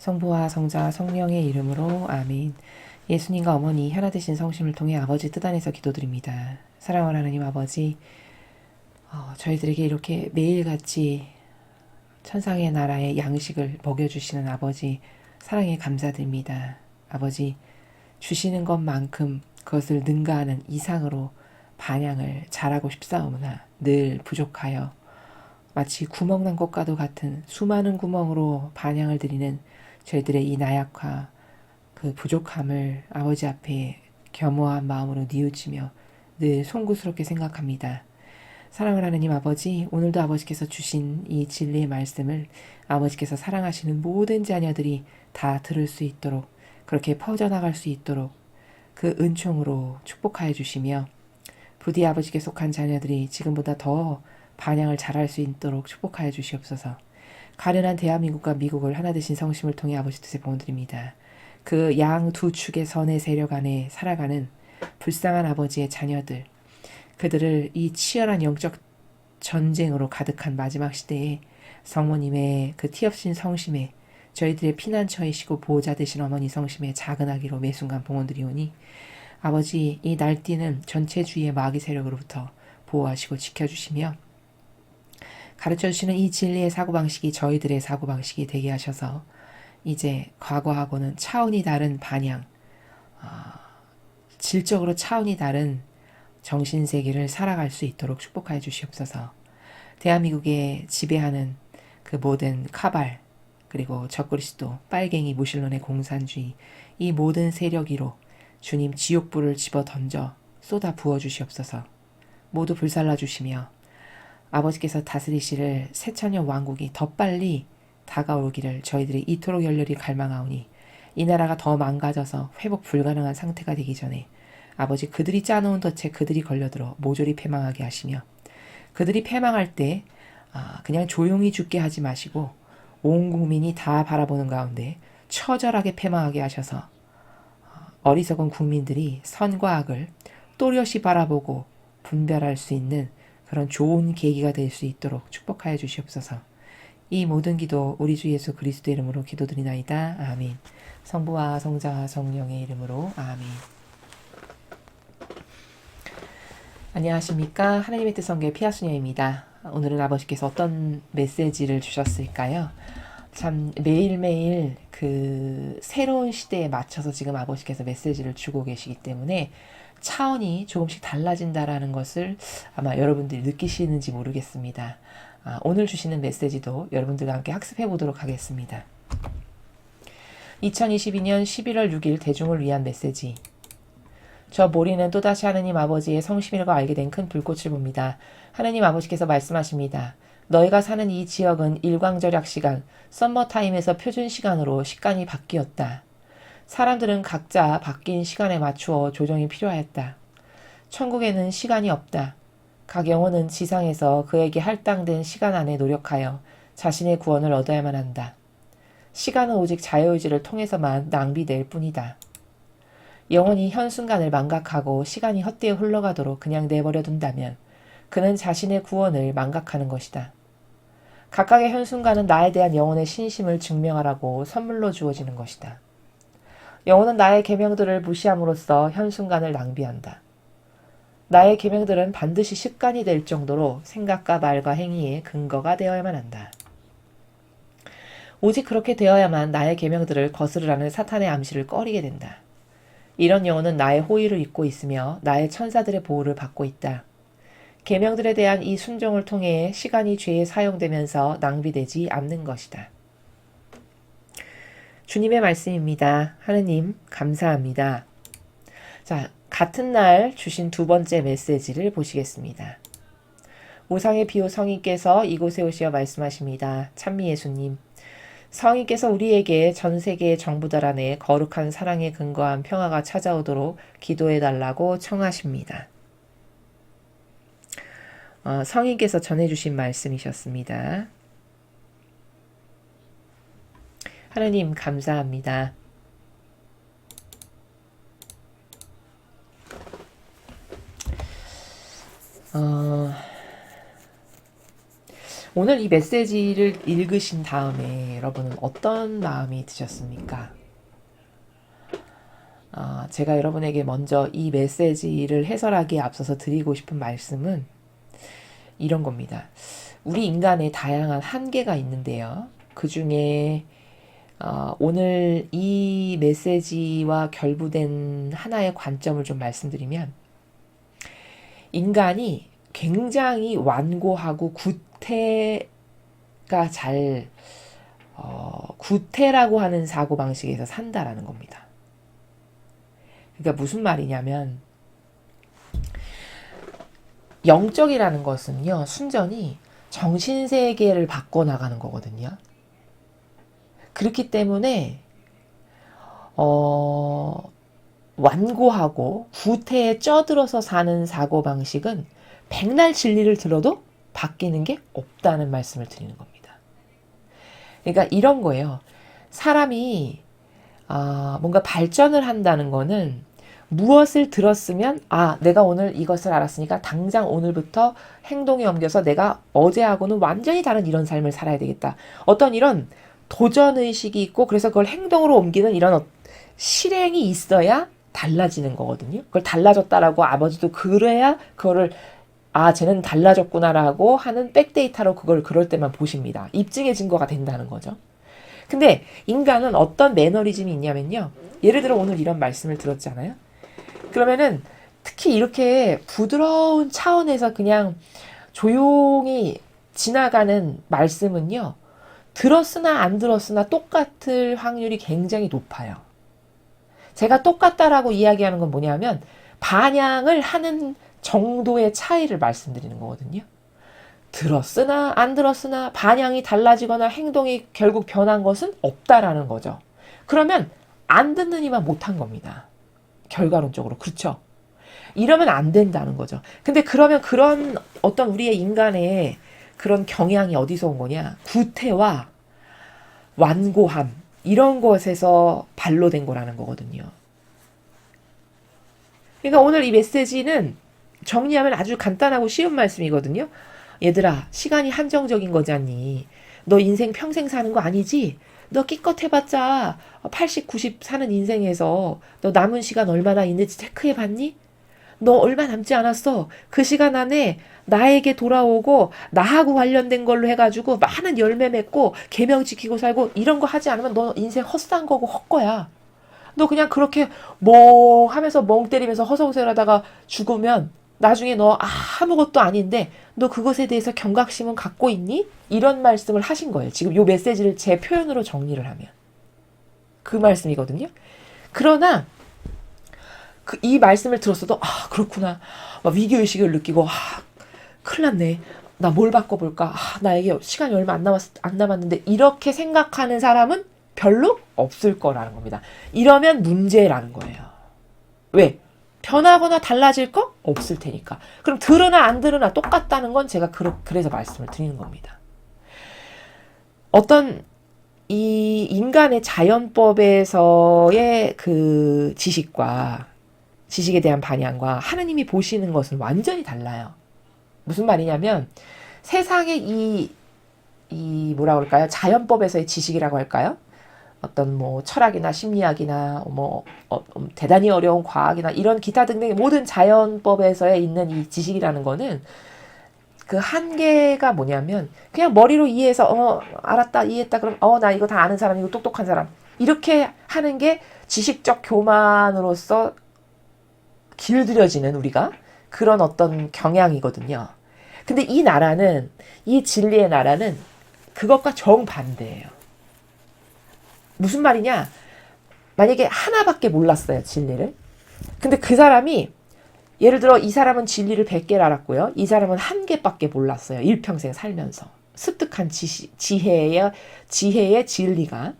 성부와 성자 성령의 이름으로 아멘. 예수님과 어머니 하나 되신 성심을 통해 아버지 뜻 안에서 기도드립니다. 사랑하는 하나님 아버지, 저희들에게 이렇게 매일같이 천상의 나라의 양식을 먹여주시는 아버지 사랑에 감사드립니다. 아버지, 주시는 것만큼 그것을 능가하는 이상으로 반향을 잘하고 싶사오나 늘 부족하여 마치 구멍난 것과도 같은 수많은 구멍으로 반향을 드리는 저희들의 이 나약화, 그 부족함을 아버지 앞에 겸허한 마음으로 뉘우치며 늘 송구스럽게 생각합니다. 사랑을 하느님 아버지, 오늘도 아버지께서 주신 이 진리의 말씀을 아버지께서 사랑하시는 모든 자녀들이 다 들을 수 있도록, 그렇게 퍼져나갈 수 있도록 그 은총으로 축복하여 주시며, 부디 아버지께 속한 자녀들이 지금보다 더 반향을 잘할 수 있도록 축복하여 주시옵소서. 가련한 대한민국과 미국을 하나 되신 성심을 통해 아버지 뜻에 봉헌드립니다. 그 양 두 축의 선의 세력 안에 살아가는 불쌍한 아버지의 자녀들, 그들을 이 치열한 영적 전쟁으로 가득한 마지막 시대에 성모님의 그 티없인 성심에 저희들의 피난처이시고 보호자 되신 어머니 성심에 작은 아기로 매 순간 봉헌드리오니 아버지, 이 날뛰는 전체주의의 마귀 세력으로부터 보호하시고 지켜주시며 가르쳐주시는 이 진리의 사고방식이 저희들의 사고방식이 되게 하셔서 이제 과거하고는 차원이 다른 반향, 질적으로 차원이 다른 정신세계를 살아갈 수 있도록 축복하여 주시옵소서. 대한민국에 지배하는 그 모든 카발, 그리고 적그리스도, 빨갱이, 무신론의 공산주의, 이 모든 세력 위로 주님 지옥불을 집어 던져 쏟아 부어 주시옵소서. 모두 불살라 주시며 아버지께서 다스리시를 새천년 왕국이 더 빨리 다가오기를 저희들이 이토록 열렬히 갈망하오니 이 나라가 더 망가져서 회복 불가능한 상태가 되기 전에 아버지 그들이 짜놓은 덫에 그들이 걸려들어 모조리 패망하게 하시며 그들이 패망할 때 그냥 조용히 죽게 하지 마시고 온 국민이 다 바라보는 가운데 처절하게 패망하게 하셔서 어리석은 국민들이 선과 악을 또렷이 바라보고 분별할 수 있는 그런 좋은 계기가 될 수 있도록 축복하여 주시옵소서. 이 모든 기도 우리 주 예수 그리스도의 이름으로 기도드리나이다. 아멘. 성부와 성자와 성령의 이름으로 아멘. 안녕하십니까. 하나님의 뜻 성교의 피아수녀입니다. 오늘은 아버지께서 어떤 메시지를 주셨을까요? 참 매일매일 그 새로운 시대에 맞춰서 지금 아버지께서 메시지를 주고 계시기 때문에 차원이 조금씩 달라진다라는 것을 아마 여러분들이 느끼시는지 모르겠습니다. 오늘 주시는 메시지도 여러분들과 함께 학습해 보도록 하겠습니다. 2022년 11월 6일 대중을 위한 메시지. 저 모리는 또다시 하느님 아버지의 성심이라고 알게 된 큰 불꽃을 봅니다. 하느님 아버지께서 말씀하십니다. 너희가 사는 이 지역은 일광절약 시간, 썸머타임에서 표준 시간으로 시간이 바뀌었다. 사람들은 각자 바뀐 시간에 맞추어 조정이 필요하였다. 천국에는 시간이 없다. 각 영혼은 지상에서 그에게 할당된 시간 안에 노력하여 자신의 구원을 얻어야만 한다. 시간은 오직 자유의지를 통해서만 낭비될 뿐이다. 영혼이 현순간을 망각하고 시간이 헛되이 흘러가도록 그냥 내버려 둔다면 그는 자신의 구원을 망각하는 것이다. 각각의 현순간은 나에 대한 영혼의 신심을 증명하라고 선물로 주어지는 것이다. 영혼은 나의 계명들을 무시함으로써 현순간을 낭비한다. 나의 계명들은 반드시 습관이 될 정도로 생각과 말과 행위의 근거가 되어야만 한다. 오직 그렇게 되어야만 나의 계명들을 거스르라는 사탄의 암시를 꺼리게 된다. 이런 영혼은 나의 호의를 잊고 있으며 나의 천사들의 보호를 받고 있다. 계명들에 대한 이 순종을 통해 시간이 죄에 사용되면서 낭비되지 않는 것이다. 주님의 말씀입니다. 하느님 감사합니다. 자, 같은 날 주신 두 번째 메시지를 보시겠습니다. 우상의 비호 성인께서 이곳에 오시어 말씀하십니다. 찬미 예수님. 성인께서 우리에게 전 세계의 정부들 안에 거룩한 사랑에 근거한 평화가 찾아오도록 기도해달라고 청하십니다. 성인께서 전해주신 말씀이셨습니다. 하나님 감사합니다. 오늘 오늘 이 메시지를 읽으신 다음에 여러분은 어떤 마음이 드셨습니까? 제가 여러분에게 먼저 이 메시지를 해설하기에 앞서서 드리고 싶은 말씀은 이런 겁니다. 우리 인간의 다양한 한계가 있는데요. 그 중에 오늘 이 메시지와 결부된 하나의 관점을 좀 말씀드리면, 인간이 굉장히 완고하고 구태라고 하는 사고방식에서 산다라는 겁니다. 그러니까 무슨 말이냐면, 영적이라는 것은요, 순전히 정신세계를 바꿔나가는 거거든요. 그렇기 때문에 완고하고 구태에 쪄들어서 사는 사고방식은 백날 진리를 들어도 바뀌는 게 없다는 말씀을 드리는 겁니다. 그러니까 이런 거예요. 사람이 뭔가 발전을 한다는 거는 무엇을 들었으면 내가 오늘 이것을 알았으니까 당장 오늘부터 행동에 옮겨서 내가 어제하고는 완전히 다른 이런 삶을 살아야 되겠다. 어떤 이런 도전의식이 있고 그래서 그걸 행동으로 옮기는 이런 실행이 있어야 달라지는 거거든요. 그걸 달라졌다라고 아버지도 그래야 그거를 쟤는 달라졌구나라고 하는 백데이터로 그걸 그럴 때만 보십니다. 입증의 증거가 된다는 거죠. 근데 인간은 어떤 매너리즘이 있냐면요. 예를 들어 오늘 이런 말씀을 들었잖아요. 그러면은 특히 이렇게 부드러운 차원에서 그냥 조용히 지나가는 말씀은요. 들었으나 안 들었으나 똑같을 확률이 굉장히 높아요. 제가 똑같다라고 이야기하는 건 뭐냐면 반향을 하는 정도의 차이를 말씀드리는 거거든요. 들었으나 안 들었으나 반향이 달라지거나 행동이 결국 변한 것은 없다라는 거죠. 그러면 안 듣는 이만 못한 겁니다. 결과론적으로. 그렇죠? 이러면 안 된다는 거죠. 근데 그러면 그런 어떤 우리의 인간의 그런 경향이 어디서 온 거냐? 구태와 완고함 이런 것에서 발로된 거라는 거거든요. 그러니까 오늘 이 메시지는 정리하면 아주 간단하고 쉬운 말씀이거든요. 얘들아, 시간이 한정적인 거잖니. 너 인생 평생 사는 거 아니지? 너 기껏 해봤자 80, 90 사는 인생에서 너 남은 시간 얼마나 있는지 체크해봤니? 너 얼마 남지 않았어. 그 시간 안에 나에게 돌아오고 나하고 관련된 걸로 해가지고 많은 열매 맺고 계명 지키고 살고 이런 거 하지 않으면 너 인생 헛산 거고 헛거야. 너 그냥 그렇게 하면서 멍 때리면서 허송세월하다가 죽으면 나중에 너 아무것도 아닌데 너 그것에 대해서 경각심은 갖고 있니? 이런 말씀을 하신 거예요. 지금 요 메시지를 제 표현으로 정리를 하면. 그 말씀이거든요. 그러나 이 말씀을 들었어도 그렇구나. 막 위기의식을 느끼고 큰일 났네. 나 뭘 바꿔볼까? 나에게 시간이 얼마 안 남았는데 이렇게 생각하는 사람은 별로 없을 거라는 겁니다. 이러면 문제라는 거예요. 왜? 변하거나 달라질 거 없을 테니까. 그럼 들으나 안 들으나 똑같다는 건 제가 그래서 말씀을 드리는 겁니다. 어떤 이 인간의 자연법에서의 그 지식에 대한 반향과 하느님이 보시는 것은 완전히 달라요. 무슨 말이냐면 세상의 이 뭐라 그럴까요? 자연법에서의 지식이라고 할까요? 어떤 철학이나 심리학이나 대단히 어려운 과학이나 이런 기타 등등의 모든 자연법에서에 있는 이 지식이라는 거는 그 한계가 뭐냐면 그냥 머리로 이해해서 알았다 이해했다 그럼 나 이거 다 아는 사람이고 똑똑한 사람 이렇게 하는 게 지식적 교만으로서 길들여지는 우리가 그런 어떤 경향이거든요. 근데 이 진리의 나라는 그것과 정반대예요. 무슨 말이냐? 만약에 하나밖에 몰랐어요, 진리를. 근데 그 사람이 예를 들어 이 사람은 진리를 100개를 알았고요. 이 사람은 1개밖에 몰랐어요. 일평생 살면서. 습득한 지혜의 진리가.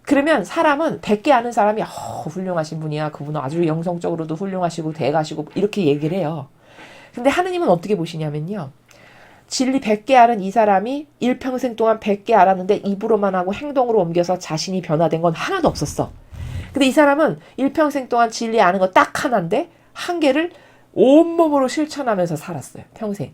그러면 사람은 100개 아는 사람이 훌륭하신 분이야. 그분은 아주 영성적으로도 훌륭하시고 대가시고 이렇게 얘기를 해요. 근데 하느님은 어떻게 보시냐면요. 진리 100개 알은 이 사람이 일평생 동안 100개 알았는데 입으로만 하고 행동으로 옮겨서 자신이 변화된 건 하나도 없었어. 근데 이 사람은 일평생 동안 진리 아는 거 딱 하나인데 한 개를 온몸으로 실천하면서 살았어요. 평생.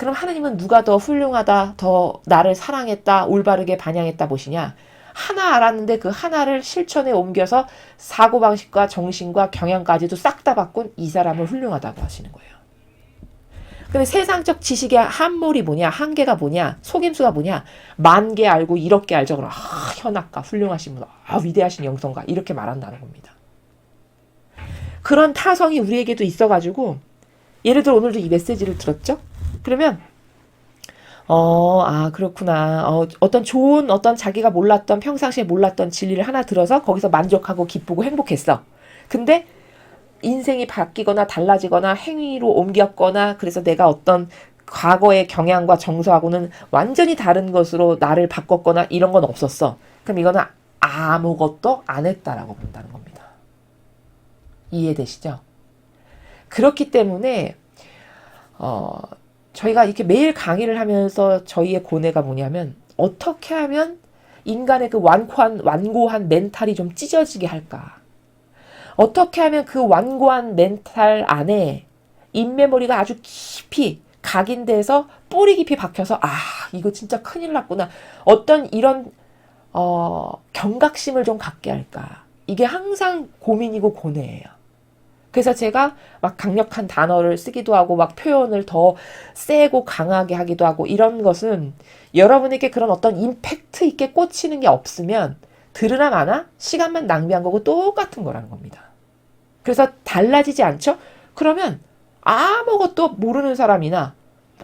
그럼 하나님은 누가 더 훌륭하다, 더 나를 사랑했다, 올바르게 반영했다 보시냐? 하나 알았는데 그 하나를 실천에 옮겨서 사고방식과 정신과 경향까지도 싹 다 바꾼 이 사람을 훌륭하다고 하시는 거예요. 근데 세상적 지식의 한몰이 뭐냐, 한계가 뭐냐, 속임수가 뭐냐, 10,000개 알고 1억 개 알죠. 그럼 현악가, 훌륭하신 분, 위대하신 영성가 이렇게 말한다는 겁니다. 그런 타성이 우리에게도 있어가지고 예를 들어 오늘도 이 메시지를 들었죠? 그러면 그렇구나. 어떤 좋은, 어떤 자기가 몰랐던, 평상시에 몰랐던 진리를 하나 들어서 거기서 만족하고 기쁘고 행복했어. 근데 인생이 바뀌거나 달라지거나 행위로 옮겼거나 그래서 내가 어떤 과거의 경향과 정서하고는 완전히 다른 것으로 나를 바꿨거나 이런 건 없었어. 그럼 이거는 아무것도 안 했다라고 본다는 겁니다. 이해되시죠? 그렇기 때문에 저희가 이렇게 매일 강의를 하면서 저희의 고뇌가 뭐냐면 어떻게 하면 인간의 그 완고한 멘탈이 좀 찢어지게 할까? 어떻게 하면 그 완고한 멘탈 안에 인메모리가 아주 깊이 각인돼서 뿌리 깊이 박혀서 이거 진짜 큰일 났구나. 어떤 이런 경각심을 좀 갖게 할까? 이게 항상 고민이고 고뇌예요. 그래서 제가 막 강력한 단어를 쓰기도 하고 막 표현을 더 세고 강하게 하기도 하고 이런 것은 여러분에게 그런 어떤 임팩트 있게 꽂히는 게 없으면 들으나 마나 시간만 낭비한 거고 똑같은 거라는 겁니다. 그래서 달라지지 않죠? 그러면 아무것도 모르는 사람이나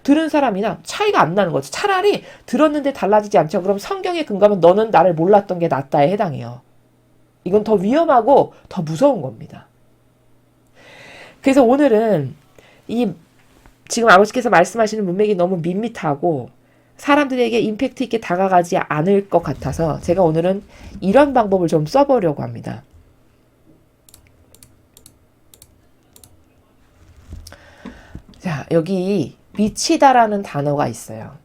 들은 사람이나 차이가 안 나는 거죠. 차라리 들었는데 달라지지 않죠. 그럼 성경에 근거하면 너는 나를 몰랐던 게 낫다에 해당해요. 이건 더 위험하고 더 무서운 겁니다. 그래서 오늘은 지금 아버지께서 말씀하시는 문맥이 너무 밋밋하고 사람들에게 임팩트 있게 다가가지 않을 것 같아서 제가 오늘은 이런 방법을 좀 써보려고 합니다. 자, 여기 미치다라는 단어가 있어요.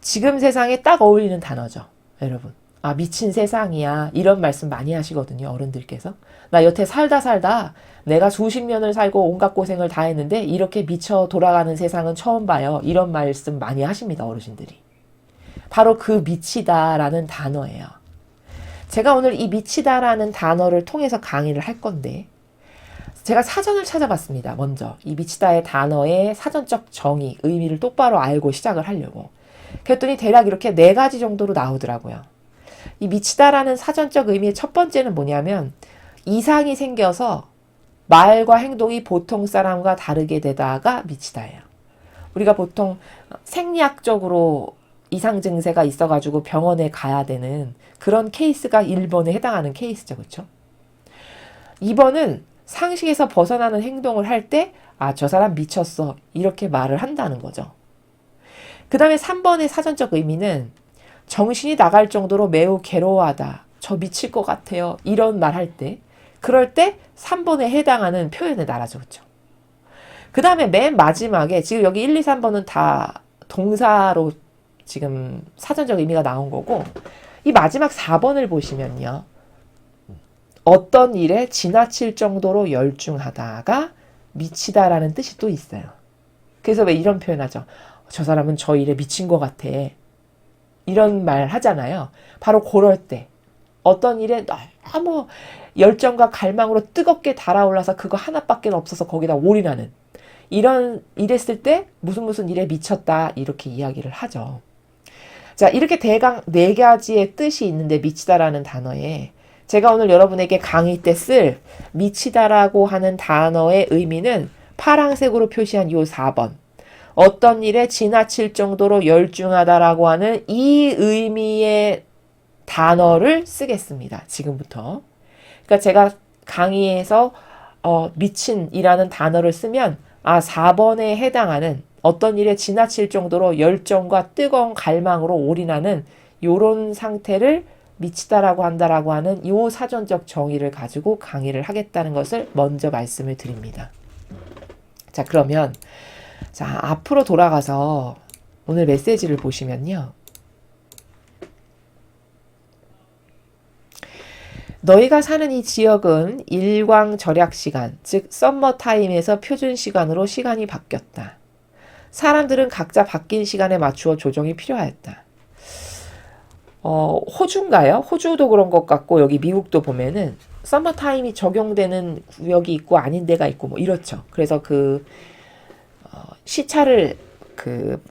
지금 세상에 딱 어울리는 단어죠, 여러분. 미친 세상이야. 이런 말씀 많이 하시거든요, 어른들께서. 나 여태 살다 내가 수십 년을 살고 온갖 고생을 다 했는데 이렇게 미쳐 돌아가는 세상은 처음 봐요. 이런 말씀 많이 하십니다, 어르신들이. 바로 그 미치다라는 단어예요. 제가 오늘 이 미치다라는 단어를 통해서 강의를 할 건데 제가 사전을 찾아봤습니다. 먼저 이 미치다의 단어의 사전적 정의, 의미를 똑바로 알고 시작을 하려고. 그랬더니 대략 이렇게 4가지 정도로 나오더라고요. 이 미치다라는 사전적 의미의 첫 번째는 뭐냐면 이상이 생겨서 말과 행동이 보통 사람과 다르게 되다가 미치다예요. 우리가 보통 생리학적으로 이상 증세가 있어가지고 병원에 가야 되는 그런 케이스가 1번에 해당하는 케이스죠. 그렇죠? 2번은 상식에서 벗어나는 행동을 할 때 저 사람 미쳤어. 이렇게 말을 한다는 거죠. 그 다음에 3번의 사전적 의미는 정신이 나갈 정도로 매우 괴로워하다. 저 미칠 것 같아요. 이런 말 할 때. 그럴 때 3번에 해당하는 표현에 나라죠. 그렇죠? 그 다음에 맨 마지막에 지금 여기 1, 2, 3번은 다 동사로 지금 사전적 의미가 나온 거고 이 마지막 4번을 보시면요. 어떤 일에 지나칠 정도로 열중하다가 미치다라는 뜻이 또 있어요. 그래서 왜 이런 표현하죠? 저 사람은 저 일에 미친 것 같아. 이런 말 하잖아요. 바로 그럴 때 어떤 일에 너무 열정과 갈망으로 뜨겁게 달아올라서 그거 하나밖에 없어서 거기다 올인하는 이랬을 때 무슨 일에 미쳤다 이렇게 이야기를 하죠. 자, 이렇게 대강 4가지의 뜻이 있는데 미치다라는 단어에 제가 오늘 여러분에게 강의 때 쓸 미치다라고 하는 단어의 의미는 파란색으로 표시한 요 4번. 어떤 일에 지나칠 정도로 열중하다라고 하는 이 의미의 단어를 쓰겠습니다. 지금부터. 그러니까 제가 강의에서 미친이라는 단어를 쓰면 4번에 해당하는 어떤 일에 지나칠 정도로 열정과 뜨거운 갈망으로 올인하는 요런 상태를 미치다라고 한다라고 하는 요 사전적 정의를 가지고 강의를 하겠다는 것을 먼저 말씀을 드립니다. 자, 그러면 앞으로 돌아가서 오늘 메시지를 보시면요. 너희가 사는 이 지역은 일광 절약 시간, 즉 썸머타임에서 표준 시간으로 시간이 바뀌었다. 사람들은 각자 바뀐 시간에 맞추어 조정이 필요하였다. 호주인가요? 호주도 그런 것 같고 여기 미국도 보면은 서머타임이 적용되는 구역이 있고 아닌 데가 있고 뭐 이렇죠. 그래서 시차를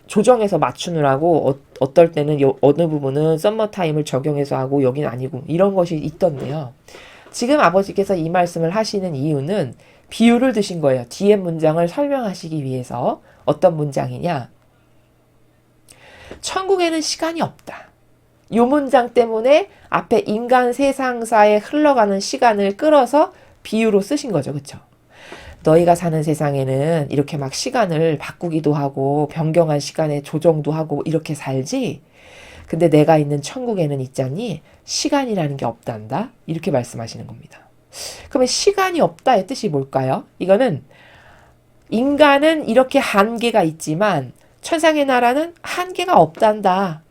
조정해서 맞추느라고 어떨 때는 어느 부분은 썸머타임을 적용해서 하고 여긴 아니고 이런 것이 있던데요. 지금 아버지께서 이 말씀을 하시는 이유는 비유를 드신 거예요. 뒤에 문장을 설명하시기 위해서. 어떤 문장이냐? 천국에는 시간이 없다. 이 문장 때문에 앞에 인간 세상사에 흘러가는 시간을 끌어서 비유로 쓰신 거죠. 그렇죠? 너희가 사는 세상에는 이렇게 막 시간을 바꾸기도 하고 변경한 시간에 조정도 하고 이렇게 살지. 근데 내가 있는 천국에는 있잖니 시간이라는 게 없단다. 이렇게 말씀하시는 겁니다. 그러면 시간이 없다의 뜻이 뭘까요? 이거는 인간은 이렇게 한계가 있지만 천상의 나라는 한계가 없단다.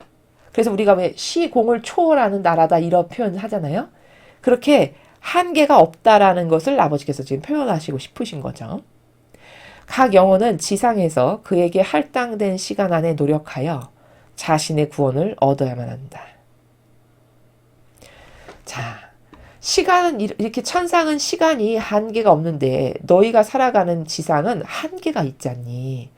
그래서 우리가 왜 시공을 초월하는 나라다 이런 표현 하잖아요. 그렇게 한계가 없다라는 것을 아버지께서 지금 표현하시고 싶으신 거죠. 각 영혼은 지상에서 그에게 할당된 시간 안에 노력하여 자신의 구원을 얻어야만 한다. 자, 시간은 이렇게 천상은 시간이 한계가 없는데 너희가 살아가는 지상은 한계가 있잖니.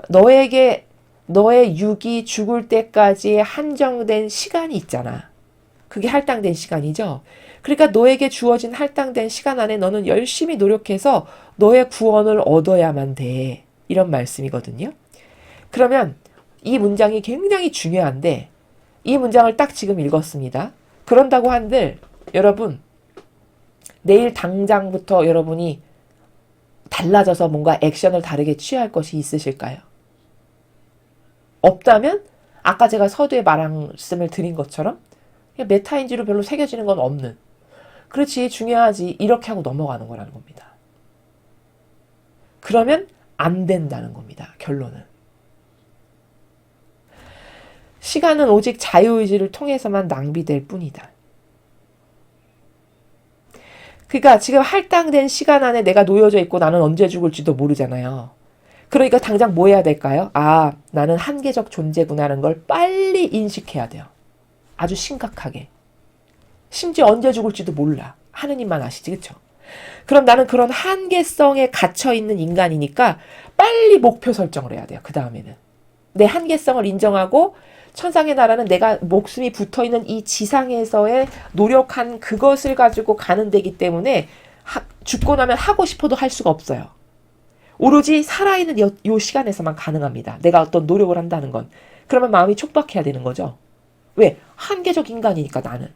너의 육이 죽을 때까지 한정된 시간이 있잖아. 그게 할당된 시간이죠. 그러니까 너에게 주어진 할당된 시간 안에 너는 열심히 노력해서 너의 구원을 얻어야만 돼. 이런 말씀이거든요. 그러면 이 문장이 굉장히 중요한데 이 문장을 딱 지금 읽었습니다. 그런다고 한들 여러분 내일 당장부터 여러분이 달라져서 뭔가 액션을 다르게 취할 것이 있으실까요? 없다면 아까 제가 서두에 말씀을 드린 것처럼 메타인지로 별로 새겨지는 건 없는. 그렇지 중요하지 이렇게 하고 넘어가는 거라는 겁니다. 그러면 안 된다는 겁니다. 결론은. 시간은 오직 자유의지를 통해서만 낭비될 뿐이다. 그러니까 지금 할당된 시간 안에 내가 놓여져 있고 나는 언제 죽을지도 모르잖아요. 그러니까 당장 뭐 해야 될까요? 아, 나는 한계적 존재구나라는 걸 빨리 인식해야 돼요. 아주 심각하게. 심지어 언제 죽을지도 몰라. 하느님만 아시지, 그쵸? 그럼 나는 그런 한계성에 갇혀있는 인간이니까 빨리 목표 설정을 해야 돼요. 그 다음에는. 내 한계성을 인정하고 천상의 나라는 내가 목숨이 붙어있는 이 지상에서의 노력한 그것을 가지고 가는 데기 때문에 죽고 나면 하고 싶어도 할 수가 없어요. 오로지 살아있는 요 시간에서만 가능합니다. 내가 어떤 노력을 한다는 건. 그러면 마음이 촉박해야 되는 거죠. 왜? 한계적 인간이니까 나는.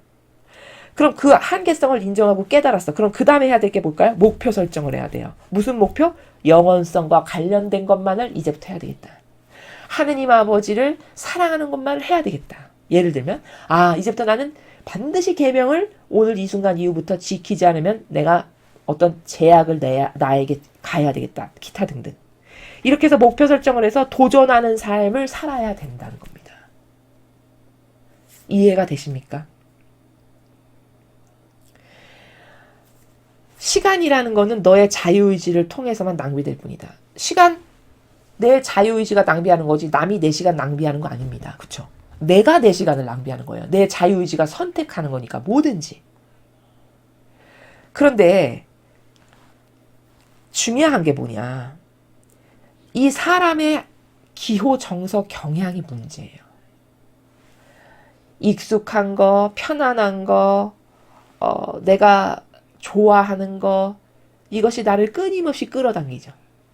그럼 그 한계성을 인정하고 깨달았어. 그럼 그 다음에 해야 될 게 뭘까요? 목표 설정을 해야 돼요. 무슨 목표? 영원성과 관련된 것만을 이제부터 해야 되겠다. 하느님 아버지를 사랑하는 것만 해야 되겠다. 예를 들면 이제부터 나는 반드시 계명을 오늘 이 순간 이후부터 지키지 않으면 내가 어떤 제약을 나에게 가야 되겠다. 기타 등등. 이렇게 해서 목표 설정을 해서 도전하는 삶을 살아야 된다는 겁니다. 이해가 되십니까? 시간이라는 거는 너의 자유의지를 통해서만 낭비될 뿐이다. 시간, 내 자유의지가 낭비하는 거지 남이 내 시간 낭비하는 거 아닙니다. 그쵸? 내가 내 시간을 낭비하는 거예요. 내 자유의지가 선택하는 거니까 뭐든지. 그런데 중요한 게 뭐냐. 이 사람의 기호, 정서, 경향이 문제예요. 익숙한 거, 편안한 거, 내가 좋아하는 거, 이것이 나를 끊임없이 끌어당기죠.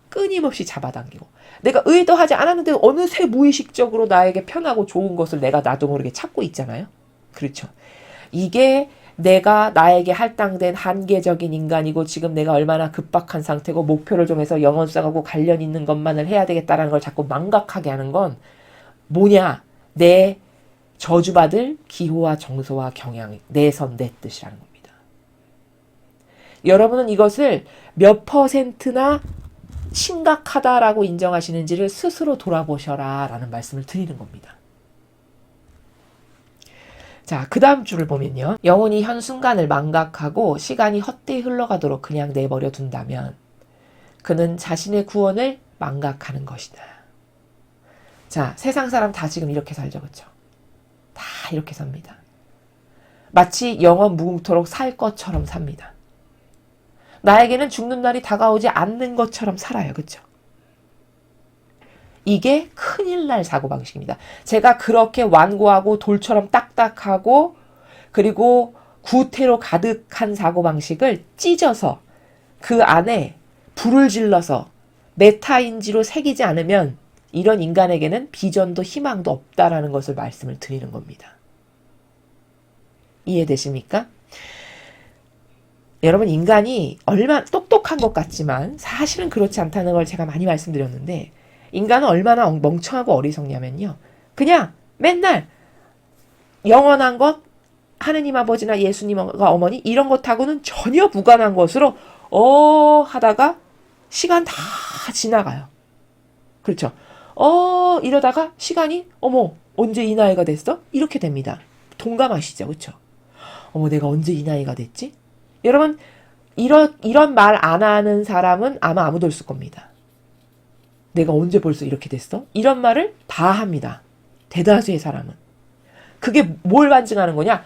끊임없이 잡아당기고. 내가 의도하지 않았는데 어느새 무의식적으로 나에게 편하고 좋은 것을 내가 나도 모르게 찾고 있잖아요. 그렇죠. 이게 내가 나에게 할당된 한계적인 인간이고 지금 내가 얼마나 급박한 상태고 목표를 정해서 영원성하고 관련 있는 것만을 해야 되겠다라는 걸 자꾸 망각하게 하는 건 뭐냐? 내 저주받을 기호와 정서와 경향, 내 선, 내 뜻이라는 겁니다. 여러분은 이것을 몇 %나 심각하다라고 인정하시는지를 스스로 돌아보셔라 라는 말씀을 드리는 겁니다. 자, 그 다음 줄을 보면요. 영혼이 현 순간을 망각하고 시간이 헛되이 흘러가도록 그냥 내버려 둔다면 그는 자신의 구원을 망각하는 것이다. 자, 세상 사람 다 지금 이렇게 살죠. 그쵸? 다 이렇게 삽니다. 마치 영원 무궁토록 살 것처럼 삽니다. 나에게는 죽는 날이 다가오지 않는 것처럼 살아요. 그쵸? 이게 큰일 날 사고방식입니다. 제가 그렇게 완고하고 돌처럼 딱딱하고 그리고 구태로 가득한 사고방식을 찢어서 그 안에 불을 질러서 메타인지로 새기지 않으면 이런 인간에게는 비전도 희망도 없다라는 것을 말씀을 드리는 겁니다. 이해되십니까? 여러분, 인간이 얼마나 똑똑한 것 같지만 사실은 그렇지 않다는 걸 제가 많이 말씀드렸는데, 인간은 얼마나 멍청하고 어리석냐면요. 그냥 맨날 영원한 것, 하느님 아버지나 예수님과 어머니 이런 것하고는 전혀 무관한 것으로 하다가 시간 다 지나가요. 그렇죠? 이러다가 시간이 언제 이 나이가 됐어? 이렇게 됩니다. 동감하시죠? 그렇죠? 내가 언제 이 나이가 됐지? 여러분, 이런 말 안 하는 사람은 아마 아무도 없을 겁니다. 내가 언제 벌써 이렇게 됐어? 이런 말을 다 합니다. 대다수의 사람은. 그게 뭘 반증하는 거냐?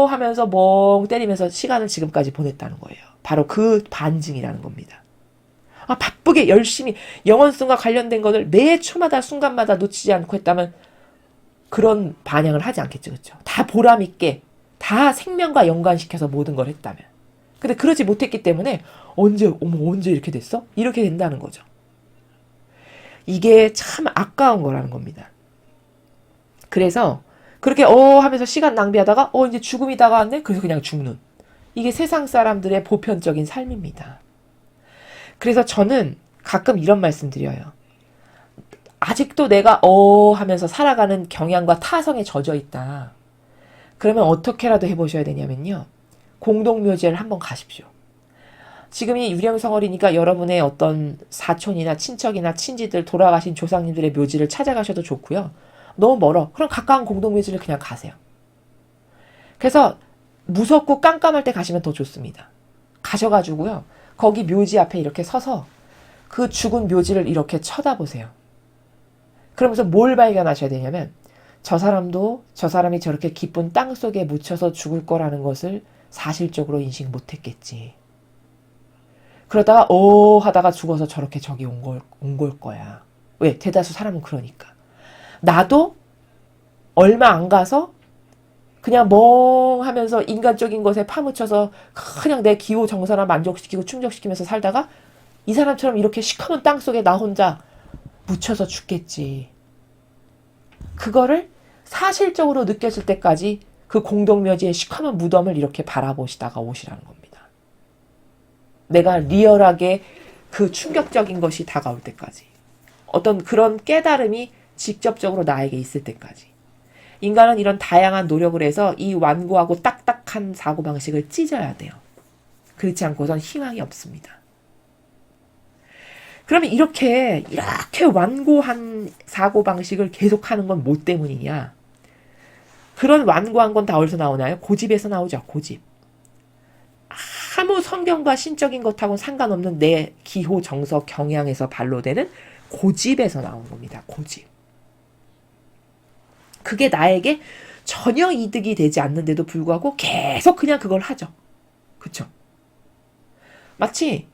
하면서 멍 때리면서 시간을 지금까지 보냈다는 거예요. 바로 그 반증이라는 겁니다. 바쁘게 열심히 영원성과 관련된 것을 매 초마다 순간마다 놓치지 않고 했다면 그런 반향을 하지 않겠죠. 그렇죠? 다 보람 있게 다 생명과 연관시켜서 모든 걸 했다면. 근데 그러지 못했기 때문에 언제 이렇게 됐어? 이렇게 된다는 거죠. 이게 참 아까운 거라는 겁니다. 그래서 그렇게 하면서 시간 낭비하다가 이제 죽음이 다가왔네? 그래서 그냥 죽는. 이게 세상 사람들의 보편적인 삶입니다. 그래서 저는 가끔 이런 말씀 드려요. 아직도 내가 하면서 살아가는 경향과 타성에 젖어 있다. 그러면 어떻게라도 해보셔야 되냐면요. 공동묘지를 한번 가십시오. 지금이 유령성월이니까 여러분의 어떤 사촌이나 친척이나 친지들 돌아가신 조상님들의 묘지를 찾아가셔도 좋고요. 너무 멀어. 그럼 가까운 공동묘지를 그냥 가세요. 그래서 무섭고 깜깜할 때 가시면 더 좋습니다. 가셔가지고요. 거기 묘지 앞에 이렇게 서서 그 죽은 묘지를 이렇게 쳐다보세요. 그러면서 뭘 발견하셔야 되냐면 저 사람이 저렇게 깊은 땅 속에 묻혀서 죽을 거라는 것을 사실적으로 인식 못했겠지. 그러다가 하다가 죽어서 저렇게 저기 온 걸 거야. 왜? 대다수 사람은 그러니까. 나도 얼마 안 가서 그냥 멍하면서 인간적인 것에 파묻혀서 그냥 내 기호 정서나 만족시키고 충족시키면서 살다가 이 사람처럼 이렇게 시커먼 땅 속에 나 혼자 묻혀서 죽겠지. 그거를 사실적으로 느껴질 때까지 그 공동묘지의 시커먼 무덤을 이렇게 바라보시다가 오시라는 겁니다. 내가 리얼하게 그 충격적인 것이 다가올 때까지. 어떤 그런 깨달음이 직접적으로 나에게 있을 때까지. 인간은 이런 다양한 노력을 해서 이 완고하고 딱딱한 사고방식을 찢어야 돼요. 그렇지 않고선 희망이 없습니다. 그러면 이렇게 완고한 사고방식을 계속하는 건 뭐 때문이냐? 그런 완고한 건 다 어디서 나오나요? 고집에서 나오죠. 고집. 아무 성경과 신적인 것하고는 상관없는 내 기호, 정서, 경향에서 발로되는 고집에서 나온 겁니다. 고집. 그게 나에게 전혀 이득이 되지 않는데도 불구하고 계속 그냥 그걸 하죠. 그쵸? 마치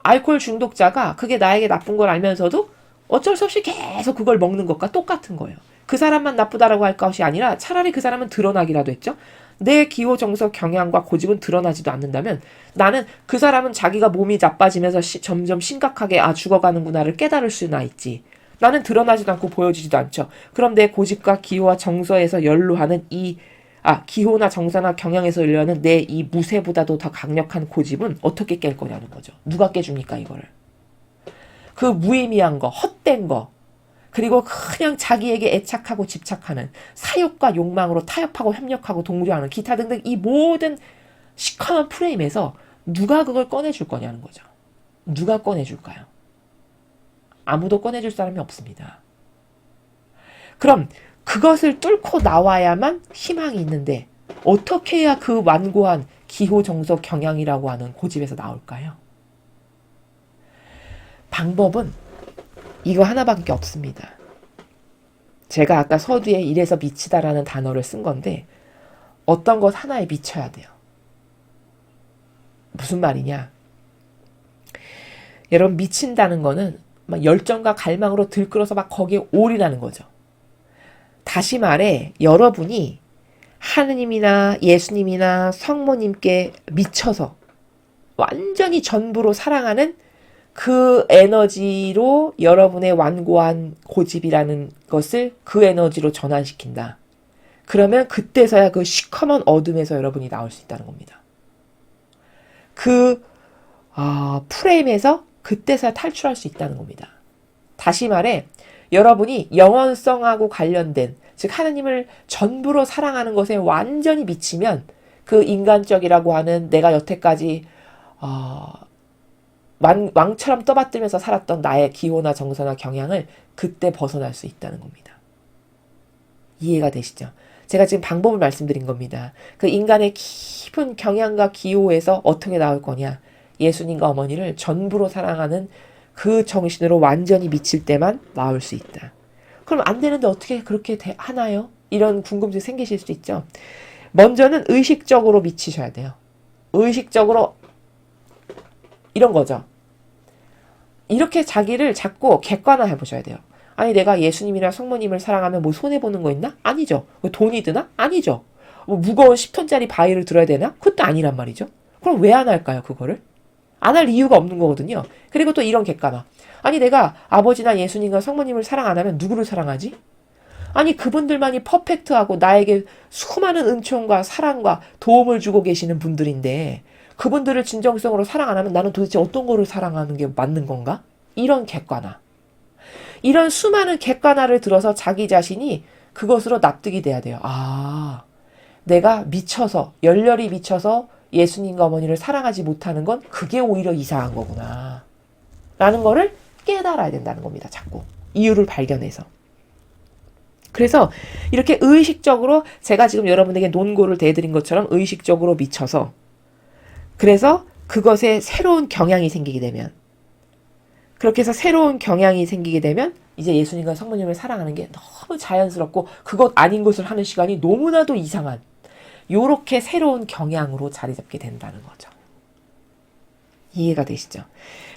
알코올 중독자가 그게 나에게 나쁜 걸 알면서도 어쩔 수 없이 계속 그걸 먹는 것과 똑같은 거예요. 그 사람만 나쁘다라고 할 것이 아니라 차라리 그 사람은 드러나기라도 했죠. 내 기호, 정서, 경향과 고집은 드러나지도 않는다면 나는 그 사람은 자기가 몸이 나빠지면서 점점 심각하게 죽어가는구나를 깨달을 수나 있지. 나는 드러나지도 않고 보여지지도 않죠. 그럼 내 고집과 기호와 정서에서 연루하는 기호나 정서나 경향에서 연루하는 내 이 무쇠보다도 더 강력한 고집은 어떻게 깰 거냐는 거죠. 누가 깨줍니까, 이거를. 그 무의미한 거, 헛된 거, 그리고 그냥 자기에게 애착하고 집착하는 사욕과 욕망으로 타협하고 협력하고 동조하는 기타 등등 이 모든 시커먼 프레임에서 누가 그걸 꺼내줄 거냐는 거죠. 누가 꺼내줄까요? 아무도 꺼내줄 사람이 없습니다. 그럼 그것을 뚫고 나와야만 희망이 있는데 어떻게 해야 그 완고한 기호, 정서, 경향이라고 하는 고집에서 나올까요? 방법은 이거 하나밖에 없습니다. 제가 아까 서두에 이래서 미치다라는 단어를 쓴 건데 어떤 것 하나에 미쳐야 돼요. 무슨 말이냐? 여러분 미친다는 거는 막 열정과 갈망으로 들끓어서 막 거기에 올인하는 거죠. 다시 말해 여러분이 하느님이나 예수님이나 성모님께 미쳐서 완전히 전부로 사랑하는 그 에너지로 여러분의 완고한 고집이라는 것을 그 에너지로 전환시킨다. 그러면 그때서야 그 시커먼 어둠에서 여러분이 나올 수 있다는 겁니다. 그 프레임에서 그때서야 탈출할 수 있다는 겁니다. 다시 말해 여러분이 영원성하고 관련된 즉 하느님을 전부로 사랑하는 것에 완전히 미치면 그 인간적이라고 하는 내가 여태까지 왕처럼 떠받들면서 살았던 나의 기호나 정서나 경향을 그때 벗어날 수 있다는 겁니다. 이해가 되시죠? 제가 지금 방법을 말씀드린 겁니다. 그 인간의 깊은 경향과 기호에서 어떻게 나올 거냐. 예수님과 어머니를 전부로 사랑하는 그 정신으로 완전히 미칠 때만 나올 수 있다. 그럼 안 되는데 어떻게 그렇게 하나요? 이런 궁금증이 생기실 수 있죠. 먼저는 의식적으로 미치셔야 돼요. 의식적으로 이런 거죠. 이렇게 자기를 자꾸 객관화해 보셔야 돼요. 아니 내가 예수님이나 성모님을 사랑하면 뭐 손해보는 거 있나? 아니죠. 돈이 드나? 아니죠. 뭐 무거운 10톤짜리 바위를 들어야 되나? 그것도 아니란 말이죠. 그럼 왜 안 할까요 그거를? 안 할 이유가 없는 거거든요. 그리고 또 이런 객관화. 아니 내가 아버지나 예수님과 성모님을 사랑 안 하면 누구를 사랑하지? 아니 그분들만이 퍼펙트하고 나에게 수많은 은총과 사랑과 도움을 주고 계시는 분들인데 그분들을 진정성으로 사랑 안 하면 나는 도대체 어떤 거를 사랑하는 게 맞는 건가? 이런 객관화. 이런 수많은 객관화를 들어서 자기 자신이 그것으로 납득이 돼야 돼요. 아, 내가 미쳐서 열렬히 미쳐서 예수님과 어머니를 사랑하지 못하는 건 그게 오히려 이상한 거구나. 라는 거를 깨달아야 된다는 겁니다. 자꾸. 이유를 발견해서. 그래서 이렇게 의식적으로 제가 지금 여러분에게 논고를 대드린 것처럼 의식적으로 미쳐서 그래서 그것에 새로운 경향이 생기게 되면 그렇게 해서 새로운 경향이 생기게 되면 이제 예수님과 성모님을 사랑하는 게 너무 자연스럽고 그것 아닌 것을 하는 시간이 너무나도 이상한 요렇게 새로운 경향으로 자리 잡게 된다는 거죠. 이해가 되시죠?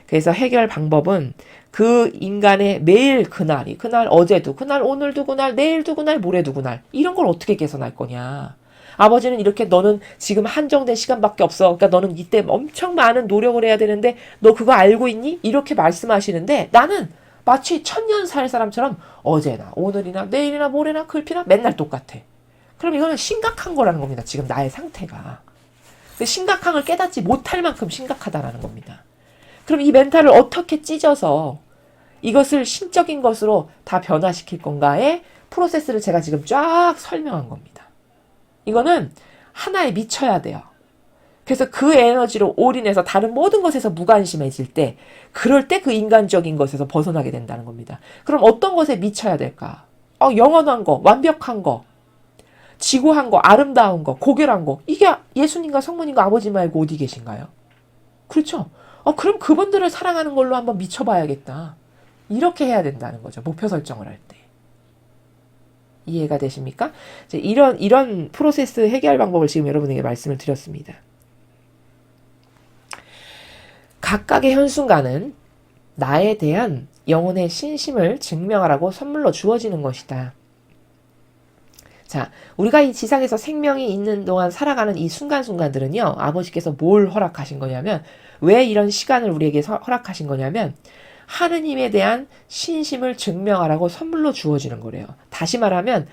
그래서 해결 방법은 그 인간의 매일 그날 어제도 그날 오늘도 그날 내일도 그날 모레도 그날 이런 걸 어떻게 개선할 거냐. 아버지는 이렇게 너는 지금 한정된 시간밖에 없어. 그러니까 너는 이때 엄청 많은 노력을 해야 되는데 너 그거 알고 있니? 이렇게 말씀하시는데 나는 마치 천년 살 사람처럼 어제나 오늘이나 내일이나 모레나 글피나 맨날 똑같아. 그럼 이거는 심각한 거라는 겁니다. 지금 나의 상태가. 근데 심각한 걸 깨닫지 못할 만큼 심각하다라는 겁니다. 그럼 이 멘탈을 어떻게 찢어서 이것을 신적인 것으로 다 변화시킬 건가의 프로세스를 제가 지금 쫙 설명한 겁니다. 이거는 하나에 미쳐야 돼요. 그래서 그 에너지로 올인해서 다른 모든 것에서 무관심해질 때 그럴 때 그 인간적인 것에서 벗어나게 된다는 겁니다. 그럼 어떤 것에 미쳐야 될까? 영원한 거, 완벽한 거, 지고한 거, 아름다운 거, 고결한 거 이게 예수님과 성모님과 아버지 말고 어디 계신가요? 그렇죠? 그럼 그분들을 사랑하는 걸로 한번 미쳐봐야겠다. 이렇게 해야 된다는 거죠. 목표 설정을 할 때. 이해가 되십니까? 이런 프로세스 해결 방법을 지금 여러분에게 말씀을 드렸습니다. 각각의 현순간은 나에 대한 영혼의 신심을 증명하라고 선물로 주어지는 것이다. 자, 우리가 이 지상에서 생명이 있는 동안 살아가는 이 순간순간들은요, 아버지께서 뭘 허락하신 거냐면, 왜 이런 시간을 우리에게 허락하신 거냐면, 하느님에 대한 신심을 증명하라고 선물로 주어지는 거래요. 다시 말하면,